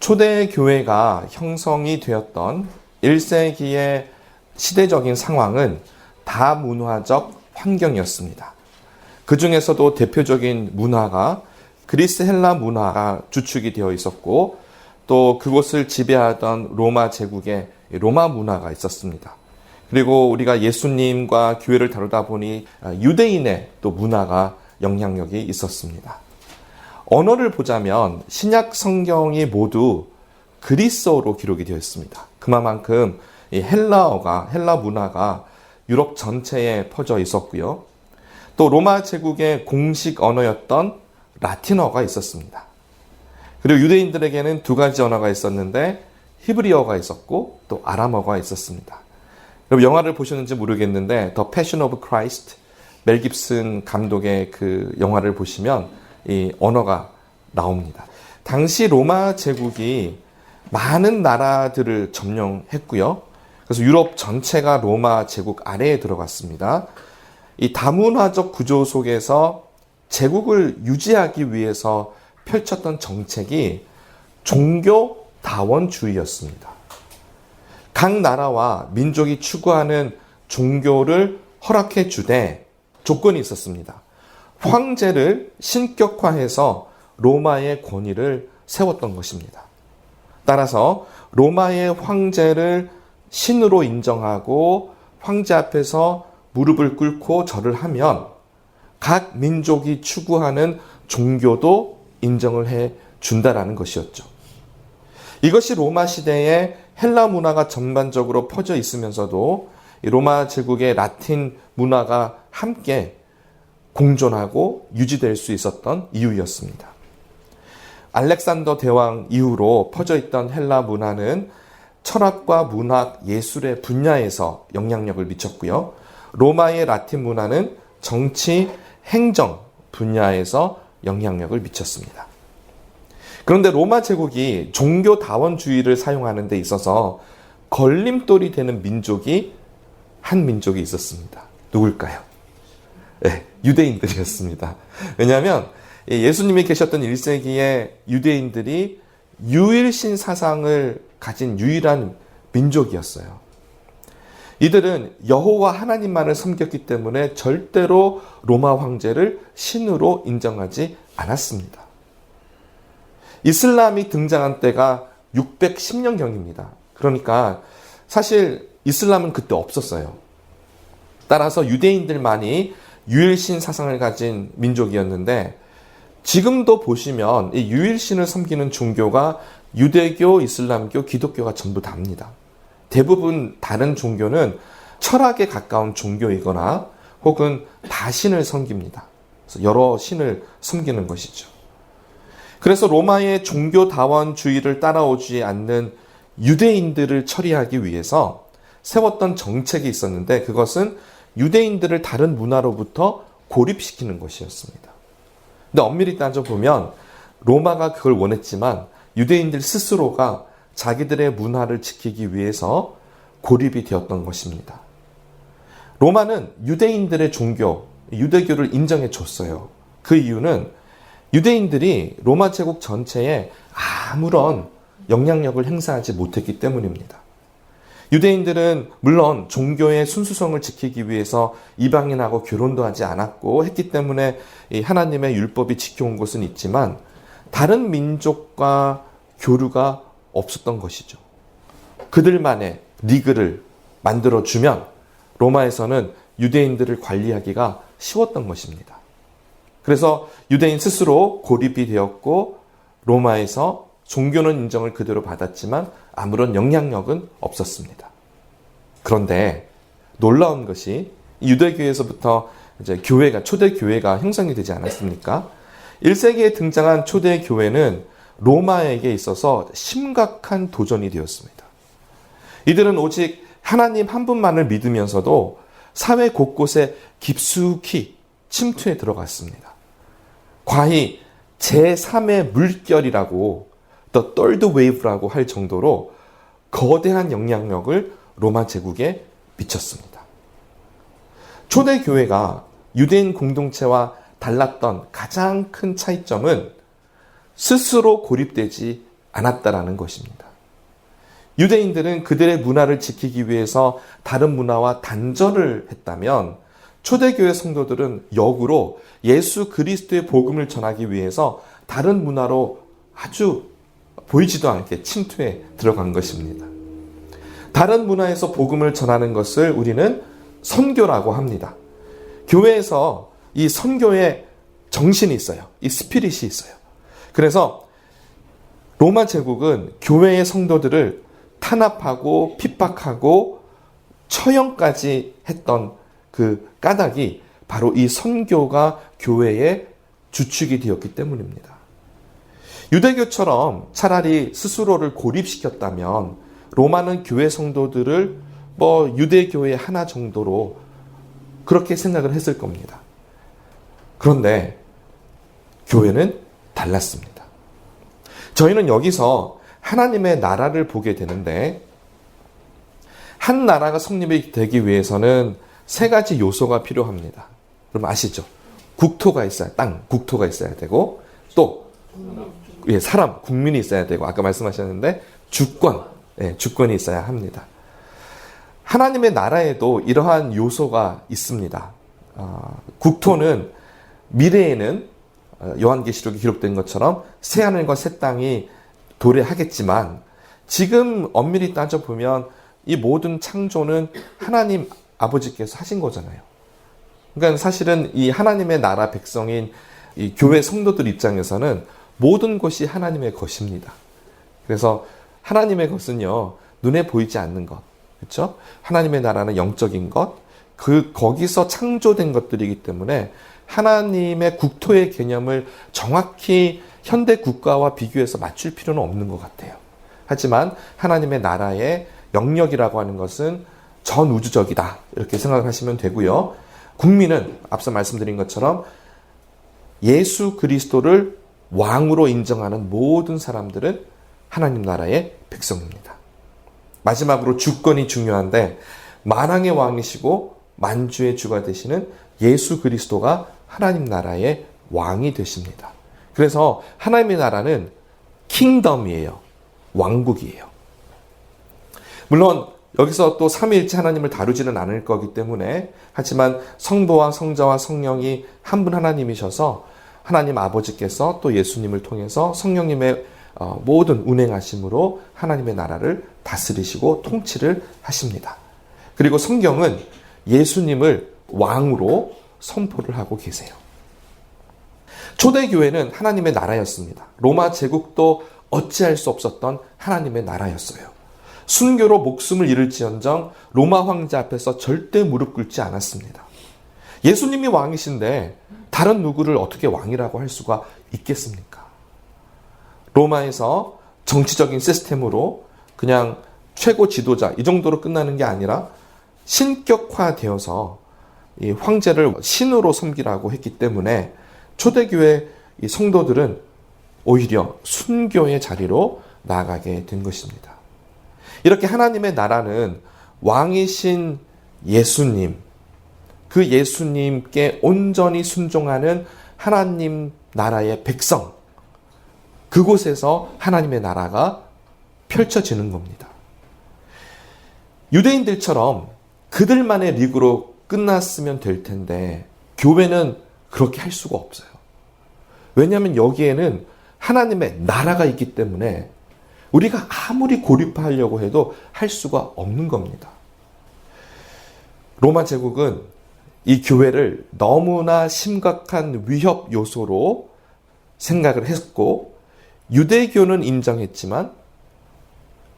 초대 교회가 형성이 되었던 1세기의 시대적인 상황은 다문화적 환경이었습니다. 그 중에서도 대표적인 문화가 그리스 헬라 문화가 주축이 되어 있었고, 또 그곳을 지배하던 로마 제국의 로마 문화가 있었습니다. 그리고 우리가 예수님과 교회를 다루다 보니 유대인의 또 문화가 영향력이 있었습니다. 언어를 보자면 신약 성경이 모두 그리스어로 기록이 되어 있습니다. 그만큼 이 헬라 문화가 유럽 전체에 퍼져 있었고요. 또 로마 제국의 공식 언어였던 라틴어가 있었습니다. 그리고 유대인들에게는 두 가지 언어가 있었는데 히브리어가 있었고 또 아람어가 있었습니다. 여러분 영화를 보셨는지 모르겠는데 The Passion of Christ, 멜 깁슨 감독의 그 영화를 보시면 이 언어가 나옵니다. 당시 로마 제국이 많은 나라들을 점령했고요. 그래서 유럽 전체가 로마 제국 아래에 들어갔습니다. 이 다문화적 구조 속에서 제국을 유지하기 위해서 펼쳤던 정책이 종교 다원주의였습니다. 각 나라와 민족이 추구하는 종교를 허락해 주되 조건이 있었습니다. 황제를 신격화해서 로마의 권위를 세웠던 것입니다. 따라서 로마의 황제를 신으로 인정하고 황제 앞에서 무릎을 꿇고 절을 하면 각 민족이 추구하는 종교도 인정을 해 준다라는 것이었죠. 이것이 로마 시대의 헬라 문화가 전반적으로 퍼져 있으면서도 로마 제국의 라틴 문화가 함께 공존하고 유지될 수 있었던 이유였습니다. 알렉산더 대왕 이후로 퍼져 있던 헬라 문화는 철학과 문학, 예술의 분야에서 영향력을 미쳤고요. 로마의 라틴 문화는 정치, 행정 분야에서 영향력을 미쳤습니다. 그런데 로마 제국이 종교 다원주의를 사용하는 데 있어서 걸림돌이 되는 민족이 한 민족이 있었습니다. 누굴까요? 네, 유대인들이었습니다. 왜냐하면 예수님이 계셨던 1세기에 유대인들이 유일신 사상을 가진 유일한 민족이었어요. 이들은 여호와 하나님만을 섬겼기 때문에 절대로 로마 황제를 신으로 인정하지 않았습니다. 이슬람이 등장한 때가 610년경입니다. 그러니까 사실 이슬람은 그때 없었어요. 따라서 유대인들만이 유일신 사상을 가진 민족이었는데, 지금도 보시면 이 유일신을 섬기는 종교가 유대교, 이슬람교, 기독교가 전부 다입니다. 대부분 다른 종교는 철학에 가까운 종교이거나 혹은 다신을 섬깁니다. 그래서 여러 신을 섬기는 것이죠. 그래서 로마의 종교 다원주의를 따라오지 않는 유대인들을 처리하기 위해서 세웠던 정책이 있었는데, 그것은 유대인들을 다른 문화로부터 고립시키는 것이었습니다. 근데 엄밀히 따져보면 로마가 그걸 원했지만 유대인들 스스로가 자기들의 문화를 지키기 위해서 고립이 되었던 것입니다. 로마는 유대인들의 종교, 유대교를 인정해 줬어요. 그 이유는 유대인들이 로마 제국 전체에 아무런 영향력을 행사하지 못했기 때문입니다. 유대인들은 물론 종교의 순수성을 지키기 위해서 이방인하고 결혼도 하지 않았고 했기 때문에 하나님의 율법이 지켜온 것은 있지만 다른 민족과 교류가 없었던 것이죠. 그들만의 리그를 만들어주면 로마에서는 유대인들을 관리하기가 쉬웠던 것입니다. 그래서 유대인 스스로 고립이 되었고 로마에서 종교는 인정을 그대로 받았지만 아무런 영향력은 없었습니다. 그런데 놀라운 것이 유대교에서부터 이제 초대 교회가 형성이 되지 않았습니까? 1세기에 등장한 초대 교회는 로마에게 있어서 심각한 도전이 되었습니다. 이들은 오직 하나님 한 분만을 믿으면서도 사회 곳곳에 깊숙이 침투해 들어갔습니다. 과히 제3의 물결이라고 The Third Wave라고 할 정도로 거대한 영향력을 로마 제국에 미쳤습니다. 초대 교회가 유대인 공동체와 달랐던 가장 큰 차이점은 스스로 고립되지 않았다라는 것입니다. 유대인들은 그들의 문화를 지키기 위해서 다른 문화와 단절을 했다면 초대교회 성도들은 역으로 예수 그리스도의 복음을 전하기 위해서 다른 문화로 아주 보이지도 않게 침투해 들어간 것입니다. 다른 문화에서 복음을 전하는 것을 우리는 선교라고 합니다. 교회에서 이 선교의 정신이 있어요. 이 스피릿이 있어요. 그래서 로마 제국은 교회의 성도들을 탄압하고 핍박하고 처형까지 했던 그 까닭이 바로 이 선교가 교회의 주축이 되었기 때문입니다. 유대교처럼 차라리 스스로를 고립시켰다면 로마는 교회 성도들을 유대교의 하나 정도로 그렇게 생각을 했을 겁니다. 그런데 교회는 달랐습니다. 저희는 여기서 하나님의 나라를 보게 되는데 한 나라가 성립이 되기 위해서는 세 가지 요소가 필요합니다. 그럼 아시죠? 국토가 있어야, 국토가 있어야 되고 또 사람, 국민이 있어야 되고 아까 말씀하셨는데 주권이 있어야 합니다. 하나님의 나라에도 이러한 요소가 있습니다. 국토는 미래에는 요한계시록에 기록된 것처럼 새하늘과 새 땅이 도래하겠지만 지금 엄밀히 따져보면 이 모든 창조는 하나님 아버지께서 하신 거잖아요. 그러니까 사실은 이 하나님의 나라 백성인 이 교회 성도들 입장에서는 모든 것이 하나님의 것입니다. 그래서 하나님의 것은요, 눈에 보이지 않는 것, 그렇죠? 하나님의 나라는 영적인 것, 거기서 창조된 것들이기 때문에 하나님의 국토의 개념을 정확히 현대 국가와 비교해서 맞출 필요는 없는 것 같아요. 하지만 하나님의 나라의 영역이라고 하는 것은 전우주적이다, 이렇게 생각을 하시면 되고요. 국민은 앞서 말씀드린 것처럼 예수 그리스도를 왕으로 인정하는 모든 사람들은 하나님 나라의 백성입니다. 마지막으로 주권이 중요한데 만왕의 왕이시고 만주의 주가 되시는 예수 그리스도가 하나님 나라의 왕이 되십니다. 그래서 하나님의 나라는 킹덤이에요. 왕국이에요. 물론 여기서 또 삼위일체 하나님을 다루지는 않을 거기 때문에, 하지만 성부와 성자와 성령이 한 분 하나님이셔서 하나님 아버지께서 또 예수님을 통해서 성령님의 모든 운행하심으로 하나님의 나라를 다스리시고 통치를 하십니다. 그리고 성경은 예수님을 왕으로 선포를 하고 계세요. 초대교회는 하나님의 나라였습니다. 로마 제국도 어찌할 수 없었던 하나님의 나라였어요. 순교로 목숨을 잃을지언정 로마 황제 앞에서 절대 무릎 꿇지 않았습니다. 예수님이 왕이신데 다른 누구를 어떻게 왕이라고 할 수가 있겠습니까? 로마에서 정치적인 시스템으로 그냥 최고 지도자 이 정도로 끝나는 게 아니라 신격화되어서 이 황제를 신으로 섬기라고 했기 때문에 초대교회 이 성도들은 오히려 순교의 자리로 나아가게 된 것입니다. 이렇게 하나님의 나라는 왕이신 예수님, 그 예수님께 온전히 순종하는 하나님 나라의 백성, 그곳에서 하나님의 나라가 펼쳐지는 겁니다. 유대인들처럼 그들만의 리그로 끝났으면 될 텐데 교회는 그렇게 할 수가 없어요. 왜냐하면 여기에는 하나님의 나라가 있기 때문에 우리가 아무리 고립하려고 해도 할 수가 없는 겁니다. 로마 제국은 이 교회를 너무나 심각한 위협 요소로 생각을 했고 유대교는 인정했지만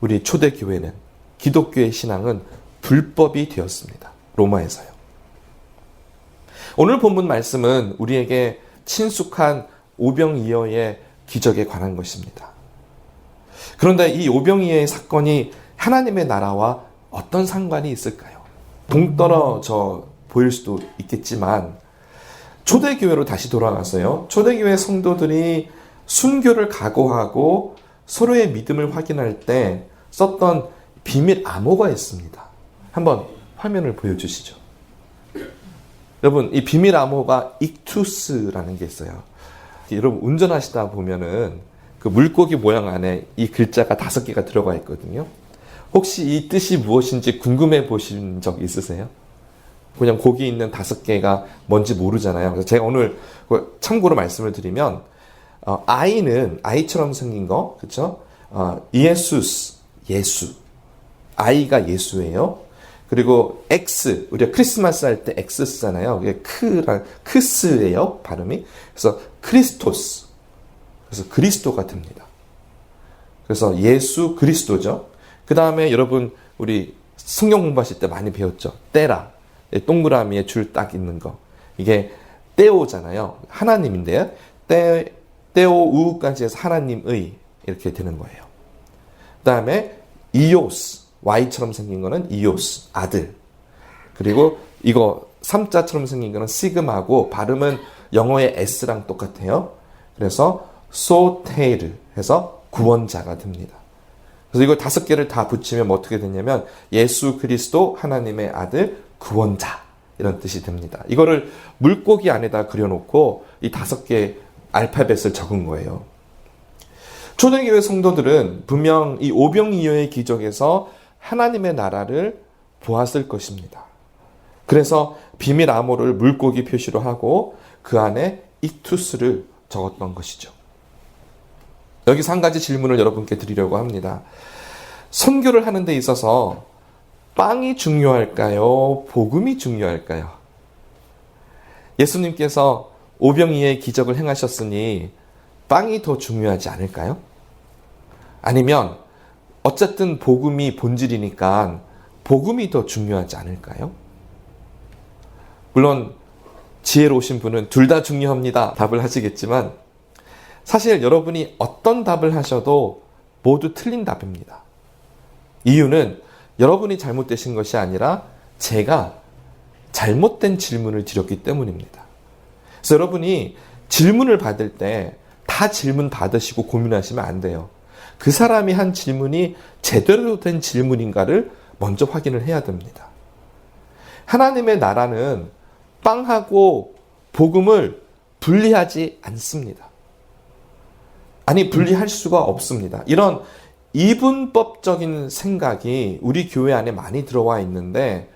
우리 초대교회는 기독교의 신앙은 불법이 되었습니다. 로마에서요. 오늘 본문 말씀은 우리에게 친숙한 오병이어의 기적에 관한 것입니다. 그런데 이 오병이어의 사건이 하나님의 나라와 어떤 상관이 있을까요? 동떨어져 보일 수도 있겠지만 초대교회로 다시 돌아가서요. 초대교회 성도들이 순교를 각오하고 서로의 믿음을 확인할 때 썼던 비밀 암호가 있습니다. 한번 화면을 보여주시죠. 여러분, 이 비밀 암호가 익투스라는 게 있어요. 여러분 운전하시다 보면은 그 물고기 모양 안에 이 글자가 5개가 들어가 있거든요. 혹시 이 뜻이 무엇인지 궁금해 보신 적 있으세요? 그냥 거기 있는 5개가 뭔지 모르잖아요. 그래서 제가 오늘 참고로 말씀을 드리면, I는 아이처럼 생긴 거, 그쵸? 예수스, 예수. I가 예수예요. 그리고 X, 우리가 크리스마스 할 때 X 쓰잖아요. 이게 크스예요, 발음이. 그래서 크리스토스. 그래서 그리스도가 됩니다. 그래서 예수 그리스도죠. 그 다음에 여러분, 우리 성경 공부하실 때 많이 배웠죠. 때라. 동그라미에 줄 딱 있는 거. 이게 떼오잖아요. 하나님인데요. 떼오우까지 해서 하나님의 이렇게 되는 거예요. 그 다음에 이오스. Y처럼 생긴 거는 이오스, 아들. 그리고 이거 3자처럼 생긴 거는 시그마고 발음은 영어의 S랑 똑같아요. 그래서 소테르 해서 구원자가 됩니다. 그래서 이거 5개를 다 붙이면 뭐 어떻게 되냐면 예수 그리스도 하나님의 아들 구원자 이런 뜻이 됩니다. 이거를 물고기 안에다 그려놓고 이 5개 알파벳을 적은 거예요. 초대교회 성도들은 분명 이 오병이어의 기적에서 하나님의 나라를 보았을 것입니다. 그래서 비밀 암호를 물고기 표시로 하고 그 안에 이투스를 적었던 것이죠. 여기서 한 가지 질문을 여러분께 드리려고 합니다. 선교를 하는 데 있어서 빵이 중요할까요? 복음이 중요할까요? 예수님께서 오병이어의 기적을 행하셨으니 빵이 더 중요하지 않을까요? 아니면 어쨌든 복음이 본질이니까 복음이 더 중요하지 않을까요? 물론 지혜로우신 분은 둘 다 중요합니다. 답을 하시겠지만 사실 여러분이 어떤 답을 하셔도 모두 틀린 답입니다. 이유는 여러분이 잘못되신 것이 아니라 제가 잘못된 질문을 드렸기 때문입니다. 그래서 여러분이 질문을 받을 때 다 질문 받으시고 고민하시면 안 돼요. 그 사람이 한 질문이 제대로 된 질문인가를 먼저 확인을 해야 됩니다. 하나님의 나라는 빵하고 복음을 분리하지 않습니다. 아니, 분리할 수가 없습니다. 이런 이분법적인 생각이 우리 교회 안에 많이 들어와 있는데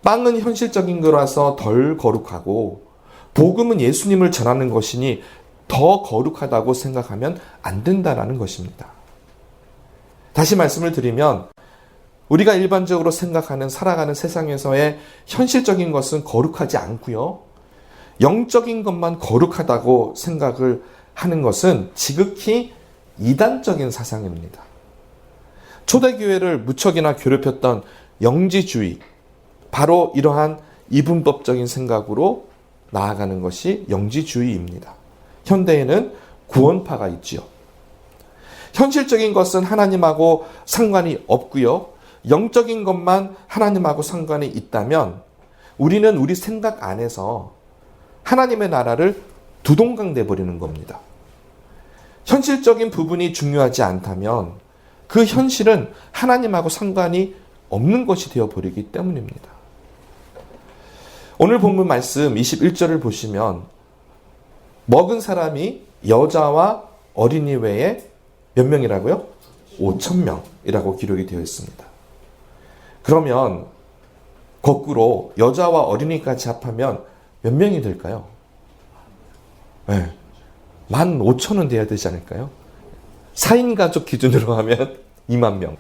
빵은 현실적인 거라서 덜 거룩하고 복음은 예수님을 전하는 것이니 더 거룩하다고 생각하면 안 된다라는 것입니다. 다시 말씀을 드리면 우리가 일반적으로 생각하는 살아가는 세상에서의 현실적인 것은 거룩하지 않고요. 영적인 것만 거룩하다고 생각을 하는 것은 지극히 이단적인 사상입니다. 초대교회를 무척이나 괴롭혔던 영지주의, 바로 이러한 이분법적인 생각으로 나아가는 것이 영지주의입니다. 현대에는 구원파가 있지요. 현실적인 것은 하나님하고 상관이 없고요. 영적인 것만 하나님하고 상관이 있다면 우리는 우리 생각 안에서 하나님의 나라를 두동강 내버리는 겁니다. 현실적인 부분이 중요하지 않다면 그 현실은 하나님하고 상관이 없는 것이 되어버리기 때문입니다. 오늘 본문 말씀 21절을 보시면 먹은 사람이 여자와 어린이 외에 몇 명이라고요? 5,000명이라고 기록이 되어 있습니다. 그러면 거꾸로 여자와 어린이까지 합하면 몇 명이 될까요? 네. 15,000은 돼야 되지 않을까요? 4인 가족 기준으로 하면 2만 명.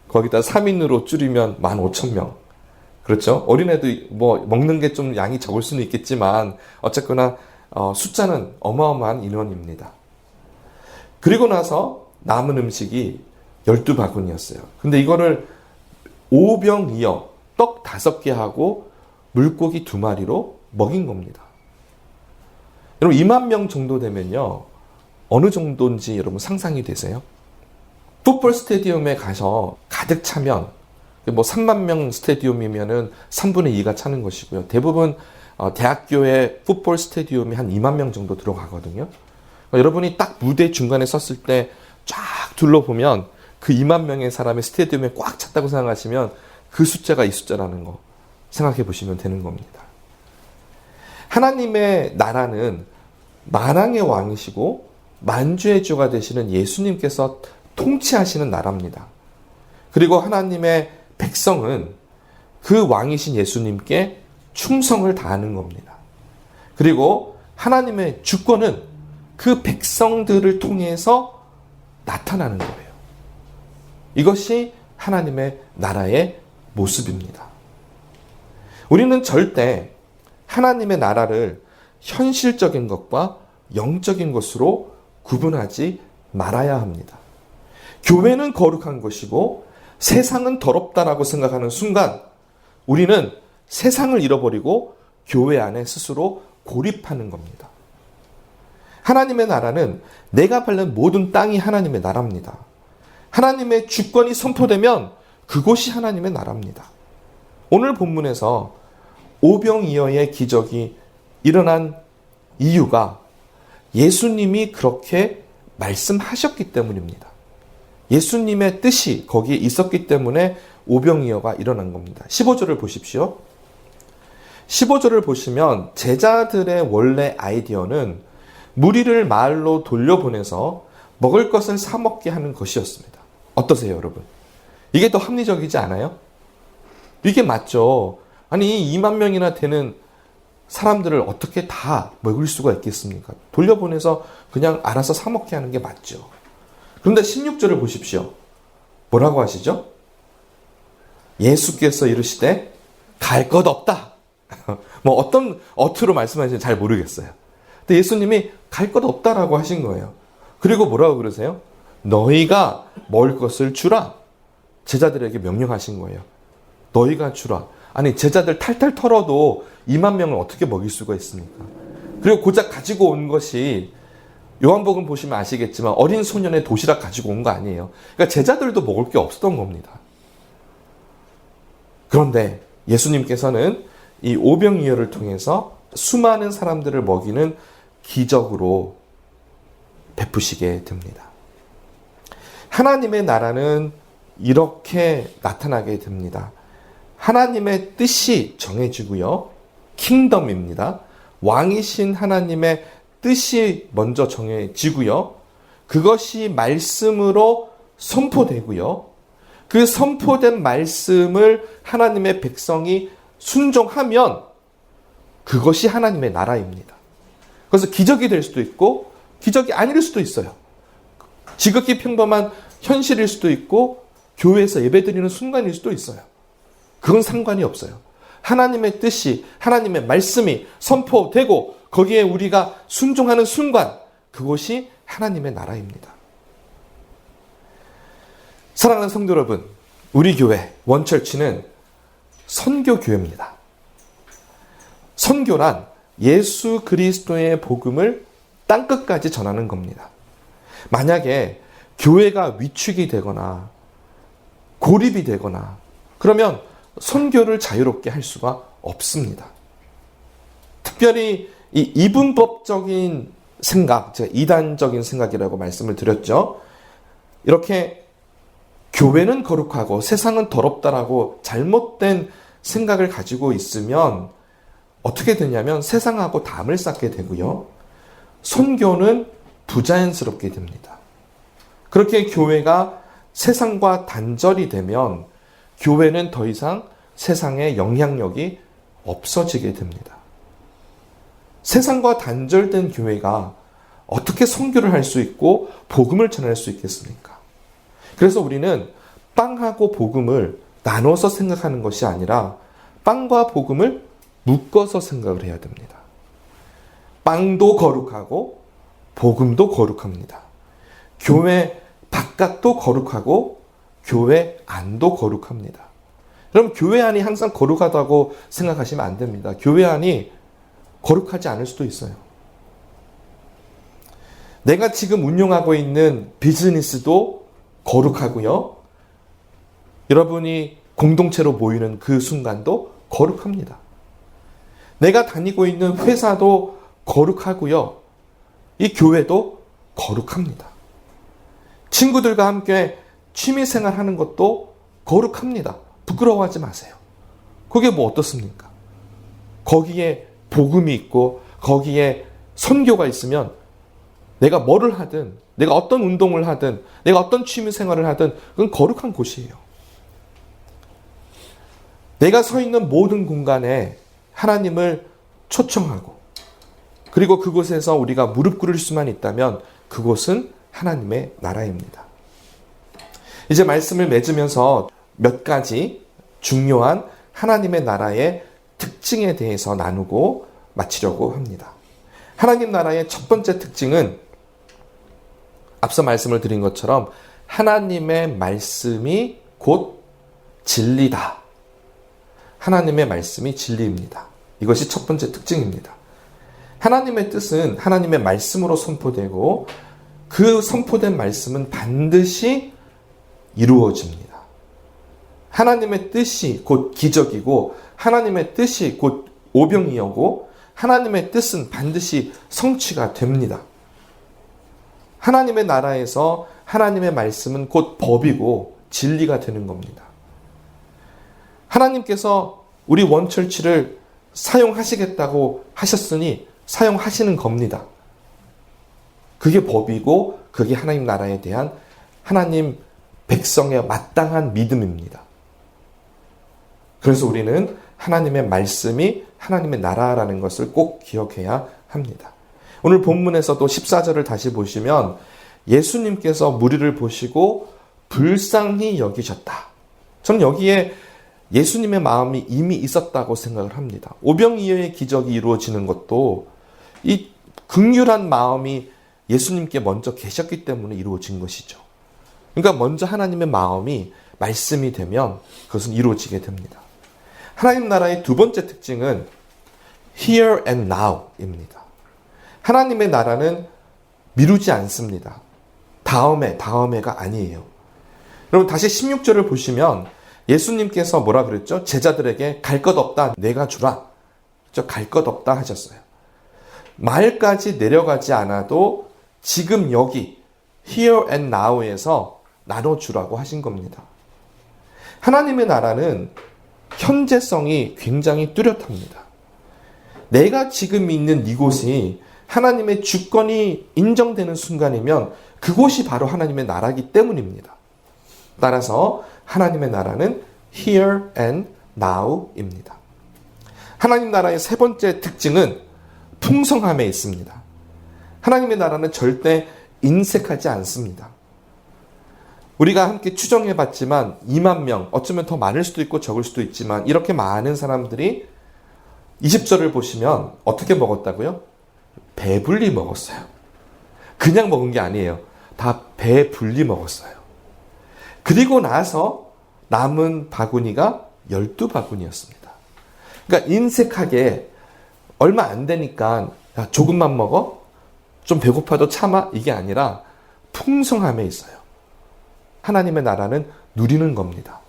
거기다 3인으로 줄이면 15,000명. 그렇죠? 어린애도 뭐 먹는 게 좀 양이 적을 수는 있겠지만 어쨌거나 숫자는 어마어마한 인원입니다. 그리고 나서 남은 음식이 12바구니였어요. 근데 이거를 오병이어 떡 5개 하고 물고기 2마리로 먹인 겁니다. 여러분 2만 명 정도 되면요. 어느 정도인지 여러분 상상이 되세요? 풋볼 스테디움에 가서 가득 차면 뭐 3만 명 스테디움이면은 3분의 2가 차는 것이고요. 대부분 대학교의 풋볼 스테디움이 한 2만 명 정도 들어가거든요. 여러분이 딱 무대 중간에 섰을 때 쫙 둘러보면 그 2만 명의 사람이 스테디움에 꽉 찼다고 생각하시면 그 숫자가 이 숫자라는 거 생각해 보시면 되는 겁니다. 하나님의 나라는 만왕의 왕이시고 만주의 주가 되시는 예수님께서 통치하시는 나라입니다. 그리고 하나님의 백성은 그 왕이신 예수님께 충성을 다하는 겁니다. 그리고 하나님의 주권은 그 백성들을 통해서 나타나는 거예요. 이것이 하나님의 나라의 모습입니다. 우리는 절대 하나님의 나라를 현실적인 것과 영적인 것으로 구분하지 말아야 합니다. 교회는 거룩한 것이고 세상은 더럽다라고 생각하는 순간 우리는 세상을 잃어버리고 교회 안에 스스로 고립하는 겁니다. 하나님의 나라는 내가 밟는 모든 땅이 하나님의 나라입니다. 하나님의 주권이 선포되면 그곳이 하나님의 나라입니다. 오늘 본문에서 오병이어의 기적이 일어난 이유가 예수님이 그렇게 말씀하셨기 때문입니다. 예수님의 뜻이 거기에 있었기 때문에 오병이어가 일어난 겁니다. 15절을 보십시오. 15절을 보시면 제자들의 원래 아이디어는 무리를 마을로 돌려보내서 먹을 것을 사 먹게 하는 것이었습니다. 어떠세요, 여러분? 이게 더 합리적이지 않아요? 이게 맞죠. 아니 2만 명이나 되는 사람들을 어떻게 다 먹을 수가 있겠습니까? 돌려보내서 그냥 알아서 사 먹게 하는 게 맞죠. 그런데 16절을 보십시오. 뭐라고 하시죠? 예수께서 이르시되 갈 것 없다. 뭐 어떤 어투로 말씀하시는지 잘 모르겠어요. 근데 예수님이 갈 것 없다라고 하신 거예요. 그리고 뭐라고 그러세요? 너희가 먹을 것을 주라. 제자들에게 명령하신 거예요. 너희가 주라. 아니 제자들 탈탈 털어도 2만 명을 어떻게 먹일 수가 있습니까? 그리고 고작 가지고 온 것이 요한복음 보시면 아시겠지만 어린 소년의 도시락 가지고 온 거 아니에요. 그러니까 제자들도 먹을 게 없었던 겁니다. 그런데 예수님께서는 이 오병이어를 통해서 수많은 사람들을 먹이는 기적으로 베푸시게 됩니다. 하나님의 나라는 이렇게 나타나게 됩니다. 하나님의 뜻이 정해지고요. 킹덤입니다. 왕이신 하나님의 뜻이 먼저 정해지고요. 그것이 말씀으로 선포되고요. 그 선포된 말씀을 하나님의 백성이 순종하면 그것이 하나님의 나라입니다. 그래서 기적이 될 수도 있고 기적이 아닐 수도 있어요. 지극히 평범한 현실일 수도 있고 교회에서 예배드리는 순간일 수도 있어요. 그건 상관이 없어요. 하나님의 뜻이, 하나님의 말씀이 선포되고 거기에 우리가 순종하는 순간 그것이 하나님의 나라입니다. 사랑하는 성도 여러분, 우리 교회 원철치는 선교교회입니다. 선교란 예수 그리스도의 복음을 땅끝까지 전하는 겁니다. 만약에 교회가 위축이 되거나 고립이 되거나 그러면 선교를 자유롭게 할 수가 없습니다. 특별히 이 이분법적인 생각, 제가 이단적인 생각이라고 말씀을 드렸죠. 이렇게 교회는 거룩하고 세상은 더럽다라고 잘못된 생각을 가지고 있으면 어떻게 되냐면 세상하고 담을 쌓게 되고요. 선교는 부자연스럽게 됩니다. 그렇게 교회가 세상과 단절이 되면 교회는 더 이상 세상의 영향력이 없어지게 됩니다. 세상과 단절된 교회가 어떻게 선교를 할 수 있고 복음을 전할 수 있겠습니까? 그래서 우리는 빵하고 복음을 나눠서 생각하는 것이 아니라 빵과 복음을 묶어서 생각을 해야 됩니다. 빵도 거룩하고 복음도 거룩합니다. 교회 바깥도 거룩하고 교회 안도 거룩합니다. 여러분 교회 안이 항상 거룩하다고 생각하시면 안 됩니다. 교회 안이 거룩하지 않을 수도 있어요. 내가 지금 운영하고 있는 비즈니스도 거룩하고요. 여러분이 공동체로 모이는 그 순간도 거룩합니다. 내가 다니고 있는 회사도 거룩하고요. 이 교회도 거룩합니다. 친구들과 함께 취미생활 하는 것도 거룩합니다. 부끄러워하지 마세요. 그게 뭐 어떻습니까? 거기에 복음이 있고 거기에 선교가 있으면 내가 뭐를 하든, 내가 어떤 운동을 하든, 내가 어떤 취미 생활을 하든 그건 거룩한 곳이에요. 내가 서 있는 모든 공간에 하나님을 초청하고, 그리고 그곳에서 우리가 무릎 꿇을 수만 있다면 그곳은 하나님의 나라입니다. 이제 말씀을 맺으면서 몇 가지 중요한 하나님의 나라의 특징에 대해서 나누고 마치려고 합니다. 하나님 나라의 첫 번째 특징은 앞서 말씀을 드린 것처럼 하나님의 말씀이 곧 진리다. 하나님의 말씀이 진리입니다. 이것이 첫 번째 특징입니다. 하나님의 뜻은 하나님의 말씀으로 선포되고 그 선포된 말씀은 반드시 이루어집니다. 하나님의 뜻이 곧 기적이고 하나님의 뜻이 곧 오병이어고 하나님의 뜻은 반드시 성취가 됩니다. 하나님의 나라에서 하나님의 말씀은 곧 법이고 진리가 되는 겁니다. 하나님께서 우리 원철치를 사용하시겠다고 하셨으니 사용하시는 겁니다. 그게 법이고 그게 하나님 나라에 대한 하나님 백성의 마땅한 믿음입니다. 그래서 우리는 하나님의 말씀이 하나님의 나라라는 것을 꼭 기억해야 합니다. 오늘 본문에서도 14절을 다시 보시면 예수님께서 무리를 보시고 불쌍히 여기셨다. 저는 여기에 예수님의 마음이 이미 있었다고 생각을 합니다. 오병이어의 기적이 이루어지는 것도 이 긍휼한 마음이 예수님께 먼저 계셨기 때문에 이루어진 것이죠. 그러니까 먼저 하나님의 마음이 말씀이 되면 그것은 이루어지게 됩니다. 하나님 나라의 두 번째 특징은 here and now입니다. 하나님의 나라는 미루지 않습니다. 다음에가 아니에요. 여러분 다시 16절을 보시면 예수님께서 뭐라 그랬죠? 제자들에게 갈 것 없다 내가 주라. 갈 것 없다 하셨어요. 마을까지 내려가지 않아도 지금 여기 here and now에서 나눠주라고 하신 겁니다. 하나님의 나라는 현재성이 굉장히 뚜렷합니다. 내가 지금 있는 이곳이 하나님의 주권이 인정되는 순간이면 그곳이 바로 하나님의 나라이기 때문입니다. 따라서 하나님의 나라는 here and now입니다. 하나님 나라의 세 번째 특징은 풍성함에 있습니다. 하나님의 나라는 절대 인색하지 않습니다. 우리가 함께 추정해 봤지만 2만 명, 어쩌면 더 많을 수도 있고 적을 수도 있지만 이렇게 많은 사람들이 20절을 보시면 어떻게 먹었다고요? 배불리 먹었어요. 그냥 먹은 게 아니에요. 다 배불리 먹었어요. 그리고 나서 남은 바구니가 12바구니였습니다. 그러니까 인색하게 얼마 안 되니까 야, 조금만 먹어? 좀 배고파도 참아? 이게 아니라 풍성함에 있어요. 하나님의 나라는 누리는 겁니다.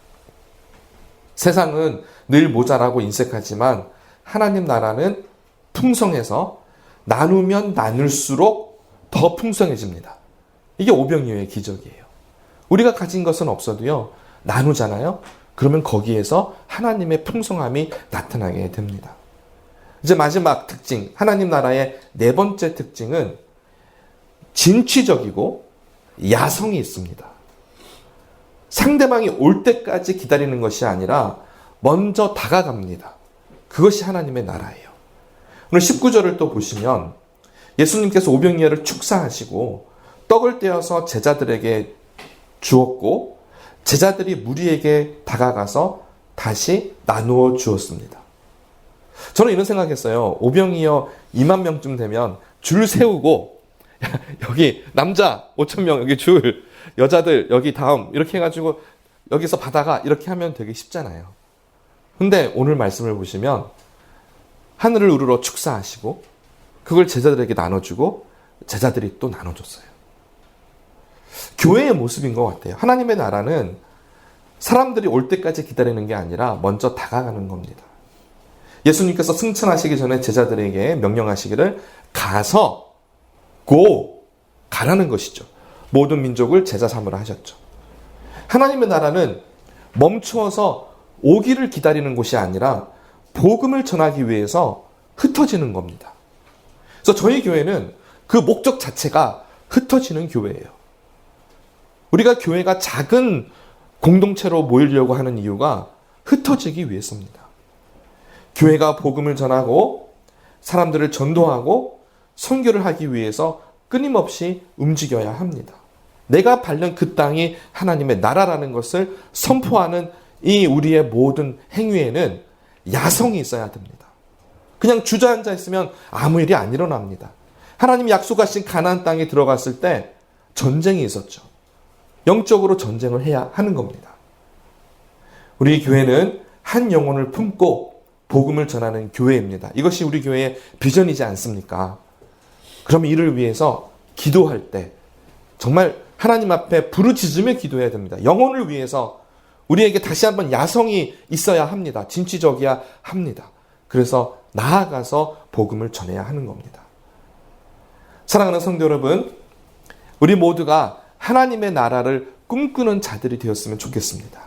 세상은 늘 모자라고 인색하지만 하나님 나라는 풍성해서 나누면 나눌수록 더 풍성해집니다. 이게 오병이어의 기적이에요. 우리가 가진 것은 없어도요, 나누잖아요? 그러면 거기에서 하나님의 풍성함이 나타나게 됩니다. 이제 마지막 특징, 하나님 나라의 네 번째 특징은 진취적이고 야성이 있습니다. 상대방이 올 때까지 기다리는 것이 아니라 먼저 다가갑니다. 그것이 하나님의 나라예요. 오늘 19절을 또 보시면 예수님께서 오병이어를 축사하시고 떡을 떼어서 제자들에게 주었고 제자들이 무리에게 다가가서 다시 나누어 주었습니다. 저는 이런 생각했어요. 오병이어 2만 명쯤 되면 줄 세우고 여기 남자 5천 명 여기 줄, 여자들 여기 다음 이렇게 해가지고 여기서 받아가 이렇게 하면 되게 쉽잖아요. 근데 오늘 말씀을 보시면 하늘을 우러러 축사하시고 그걸 제자들에게 나눠주고 제자들이 또 나눠줬어요. 교회의 모습인 것 같아요. 하나님의 나라는 사람들이 올 때까지 기다리는 게 아니라 먼저 다가가는 겁니다. 예수님께서 승천하시기 전에 제자들에게 명령하시기를 가서 가라는 것이죠. 모든 민족을 제자 삼으라 하셨죠. 하나님의 나라는 멈추어서 오기를 기다리는 곳이 아니라 복음을 전하기 위해서 흩어지는 겁니다. 그래서 저희 교회는 그 목적 자체가 흩어지는 교회예요. 우리가 교회가 작은 공동체로 모이려고 하는 이유가 흩어지기 위해서입니다. 교회가 복음을 전하고 사람들을 전도하고 선교를 하기 위해서 끊임없이 움직여야 합니다. 내가 밟는 그 땅이 하나님의 나라라는 것을 선포하는 이 우리의 모든 행위에는 야성이 있어야 됩니다. 그냥 주저앉아 있으면 아무 일이 안 일어납니다. 하나님 약속하신 가나안 땅에 들어갔을 때 전쟁이 있었죠. 영적으로 전쟁을 해야 하는 겁니다. 우리 교회는 한 영혼을 품고 복음을 전하는 교회입니다. 이것이 우리 교회의 비전이지 않습니까? 그럼 이를 위해서 기도할 때 정말 하나님 앞에 부르짖으며 기도해야 됩니다. 영혼을 위해서 우리에게 다시 한번 야성이 있어야 합니다. 진취적이어야 합니다. 그래서 나아가서 복음을 전해야 하는 겁니다. 사랑하는 성도 여러분, 우리 모두가 하나님의 나라를 꿈꾸는 자들이 되었으면 좋겠습니다.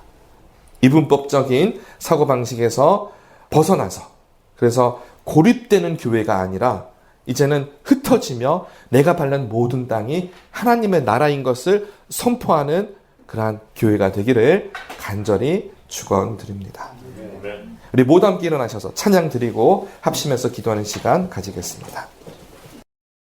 이분법적인 사고방식에서 벗어나서, 그래서 고립되는 교회가 아니라 이제는 흩어지며 내가 밟는 모든 땅이 하나님의 나라인 것을 선포하는 그러한 교회가 되기를 간절히 축원드립니다. 우리 모두 함께 일어나셔서 찬양 드리고 합심해서 기도하는 시간 가지겠습니다.